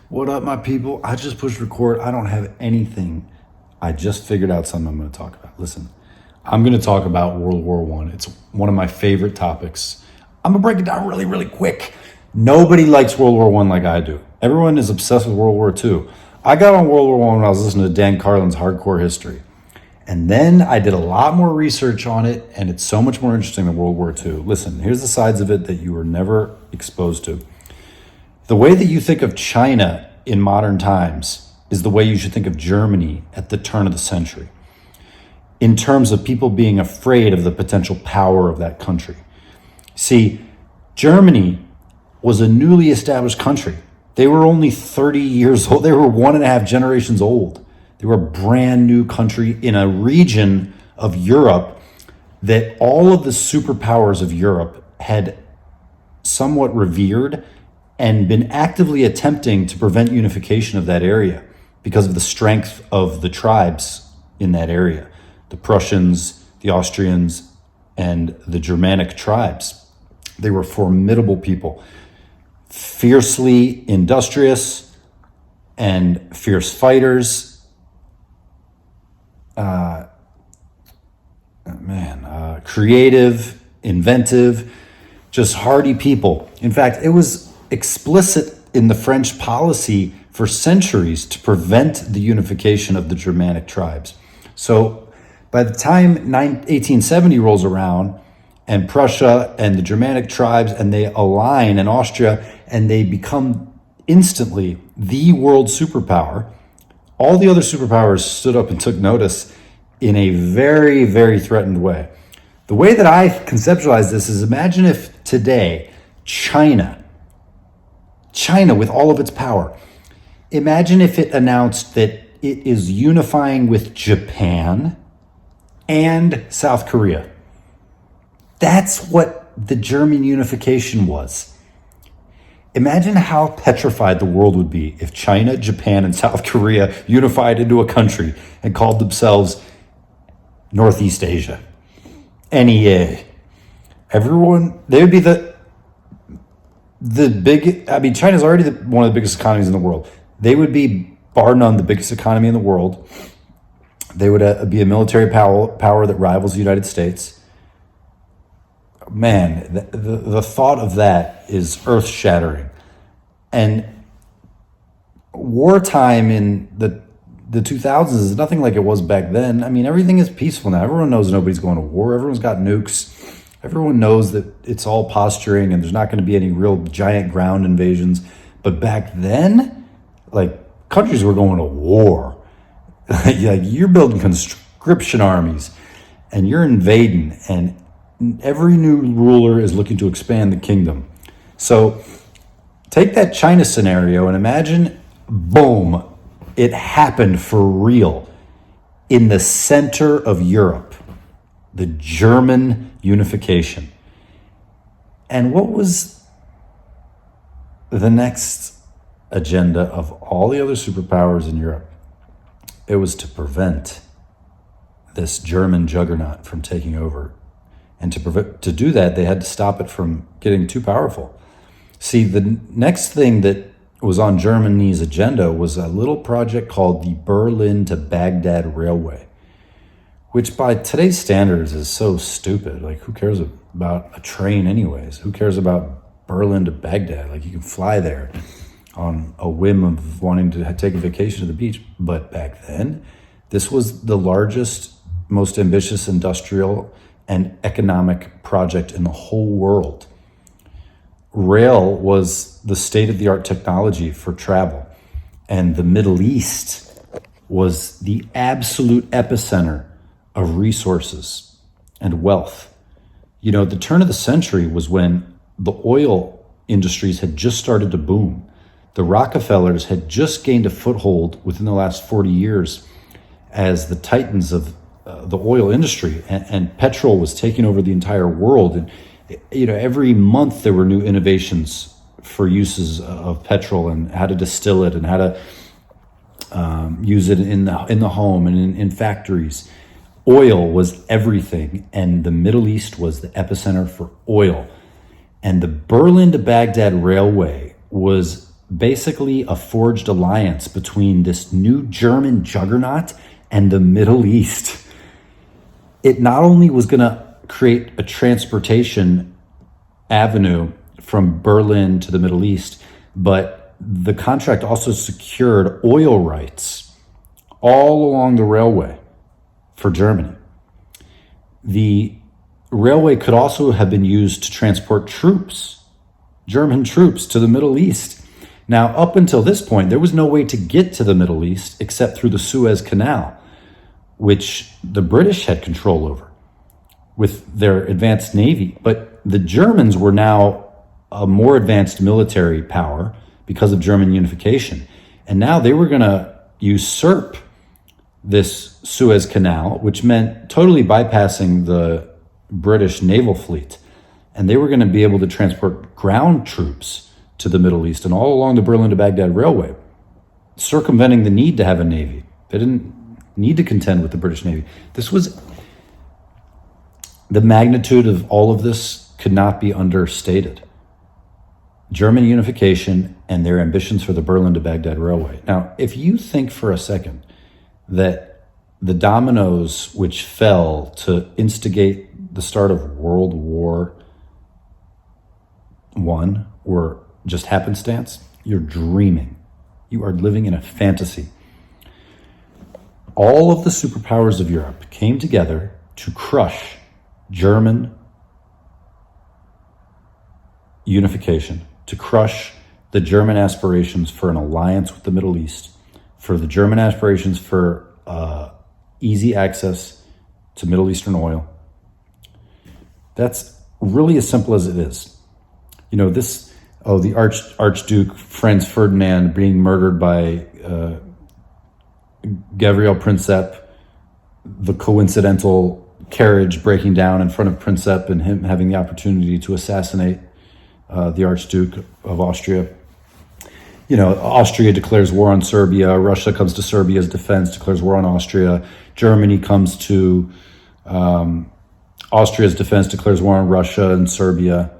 What up, my people? I just pushed record. I don't have anything. I just figured out something I'm going to talk about. Listen, I'm going to talk about World War One. It's one of my favorite topics. I'm going to break it down really, really quick. Nobody likes World War One like I do. Everyone is obsessed with World War Two. I got on World War One when I was listening to Dan Carlin's Hardcore History. And then I did a lot more research on it, and it's so much more interesting than World War II. Listen, here's the sides of it that you were never exposed to. The way that you think of China in modern times is the way you should think of Germany at the turn of the century, in terms of people being afraid of the potential power of that country. See, Germany was a newly established country. They were only 30 years old. They were 1.5 generations old. They were a brand new country in a region of Europe that all of the superpowers of Europe had somewhat revered and been actively attempting to prevent unification of that area because of the strength of the tribes in that area. The Prussians, the Austrians, and the Germanic tribes. They were formidable people, fiercely industrious and fierce fighters. Creative, inventive, just hardy people. In fact, it was explicit in the French policy for centuries to prevent the unification of the Germanic tribes. So by the time 1870 rolls around and Prussia and the Germanic tribes and they align in Austria and they become instantly the world superpower, all the other superpowers stood up and took notice in a very, very threatened way. The way that I conceptualize this is, imagine if today China with all of its power, imagine if it announced that it is unifying with Japan and South Korea. That's what the German unification was. Imagine how petrified the world would be if China, Japan, and South Korea unified into a country and called themselves Northeast Asia. NEA. Everyone, they would be China's already one of the biggest economies in the world. They would be, bar none, the biggest economy in the world. They would be a military power that rivals the United States. Man, the thought of that is earth-shattering. And wartime in the 2000s is nothing like it was back then. I mean, everything is peaceful now. Everyone knows nobody's going to war. Everyone's got nukes. Everyone knows that it's all posturing and there's not going to be any real giant ground invasions. But back then, like, countries were going to war. Like, you're building conscription armies and you're invading, and every new ruler is looking to expand the kingdom. So take that China scenario and imagine, boom, it happened for real in the center of Europe, the German unification. And what was the next agenda of all the other superpowers in Europe? It was to prevent this German juggernaut from taking over. And to do that, they had to stop it from getting too powerful. See, the next thing that was on Germany's agenda was a little project called the Berlin to Baghdad Railway, which by today's standards is so stupid. Like, who cares about a train anyways? Who cares about Berlin to Baghdad? Like, you can fly there on a whim of wanting to take a vacation to the beach. But back then, this was the largest, most ambitious industrial and economic project in the whole world. Rail was the state-of-the-art technology for travel, and the Middle East was the absolute epicenter of resources and wealth. You know, the turn of the century was when the oil industries had just started to boom. The Rockefellers had just gained a foothold within the last 40 years as the titans of the oil industry, and petrol was taking over the entire world. And you know, every month there were new innovations for uses of petrol and how to distill it and how to use it in the home and in factories. Oil was everything, and the Middle East was the epicenter for oil. And the Berlin to Baghdad Railway was basically a forged alliance between this new German juggernaut and the Middle East. It not only was going to create a transportation avenue from Berlin to the Middle East, but the contract also secured oil rights all along the railway for Germany. The railway could also have been used to transport troops, German troops, to the Middle East. Now, up until this point, there was no way to get to the Middle East except through the Suez Canal, which the British had control over with their advanced navy. But the Germans were now a more advanced military power because of German unification. And now they were going to usurp this Suez Canal, which meant totally bypassing the British naval fleet. And they were going to be able to transport ground troops to the Middle East and all along the Berlin to Baghdad Railway, circumventing the need to have a navy. They didn't need to contend with the British Navy. This was, the magnitude of all of this could not be understated. German unification and their ambitions for the Berlin to Baghdad Railway. Now, if you think for a second that the dominoes which fell to instigate the start of World War I were just happenstance, you're dreaming. You are living in a fantasy. All of the superpowers of Europe came together to crush German unification, to crush the German aspirations for an alliance with the Middle East, for the German aspirations for easy access to Middle Eastern oil. That's really as simple as it is. You know, the Archduke Franz Ferdinand being murdered by Gabriel Princip, the coincidental carriage breaking down in front of Princip and him having the opportunity to assassinate the Archduke of Austria. You know, Austria declares war on Serbia. Russia comes to Serbia's defense, declares war on Austria. Germany comes to Austria's defense, declares war on Russia and Serbia.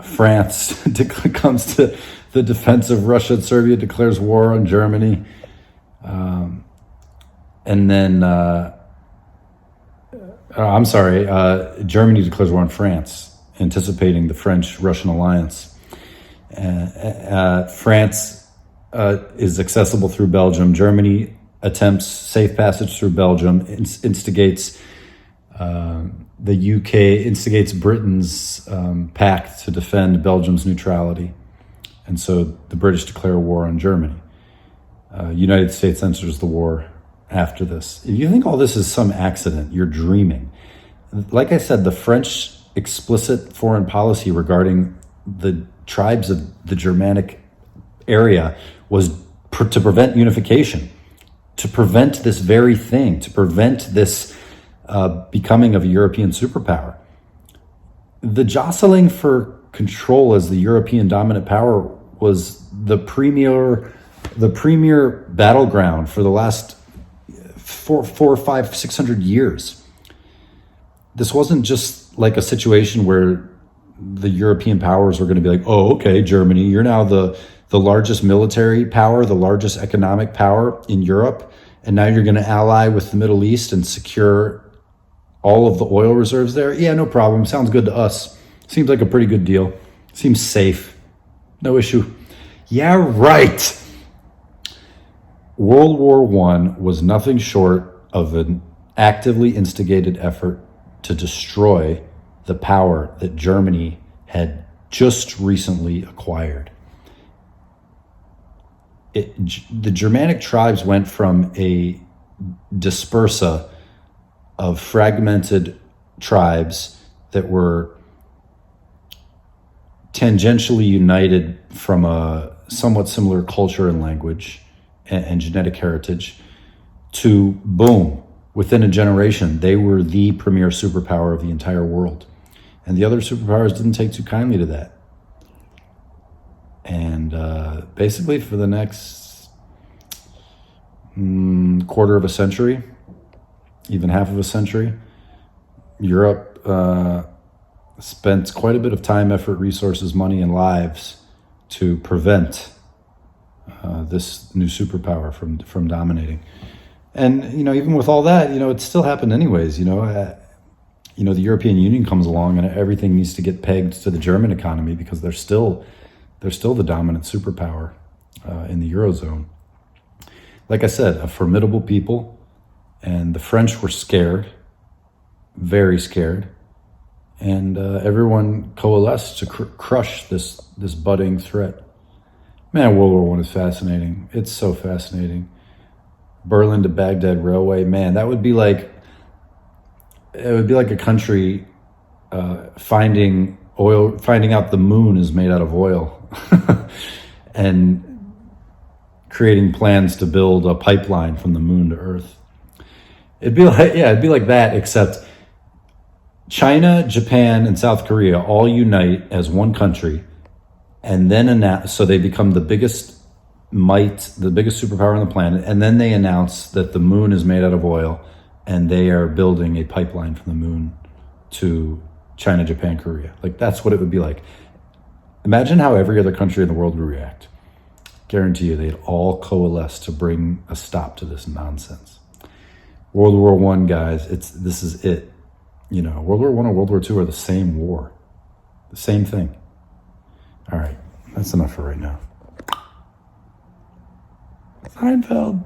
France comes to the defense of Russia and Serbia, declares war on Germany. And then, Germany declares war on France, anticipating the French-Russian alliance. France is accessible through Belgium. Germany attempts safe passage through Belgium, instigates the UK, instigates Britain's pact to defend Belgium's neutrality. And so the British declare war on Germany. United States enters the war after this. If you think all this is some accident, you're dreaming. Like I said, the French explicit foreign policy regarding the tribes of the Germanic area was to prevent unification, to prevent this very thing, to prevent this becoming of a European superpower. The jostling for control as the European dominant power was the premier battleground for the last 400, 500, 600 years. This wasn't just like a situation where the European powers were going to be like, oh, okay, Germany, you're now the largest military power, the largest economic power in Europe, and now you're going to ally with the Middle East and secure all of the oil reserves there? Yeah, no problem. Sounds good to us. Seems like a pretty good deal. Seems safe. No issue. Yeah, right. World War I was nothing short of an actively instigated effort to destroy the power that Germany had just recently acquired. The Germanic tribes went from a dispersa of fragmented tribes that were tangentially united from a somewhat similar culture and language and genetic heritage to, boom, within a generation, they were the premier superpower of the entire world. And the other superpowers didn't take too kindly to that. And basically for the next quarter of a century, even half of a century, Europe spent quite a bit of time, effort, resources, money, and lives to prevent this new superpower from dominating. And even with all that, it still happened anyways. The European Union comes along, and everything needs to get pegged to the German economy because they're still the dominant superpower in the Eurozone. Like I said, a formidable people, and the French were scared, very scared, and everyone coalesced to crush this budding threat. Man, World War I is fascinating. It's so fascinating. Berlin to Baghdad Railway, man, that would be like a country finding out the moon is made out of oil, and creating plans to build a pipeline from the moon to Earth. It'd be like that, except China, Japan, and South Korea all unite as one country, and then so they become the biggest superpower on the planet, and then they announce that the moon is made out of oil, and they are building a pipeline from the moon to China, Japan, Korea. Like, that's what it would be like. Imagine how every other country in the world would react. Guarantee you they'd all coalesce to bring a stop to this nonsense. World War I, guys, this is it. World War I and World War II are the same war. The same thing. All right, that's enough for right now. Seinfeld.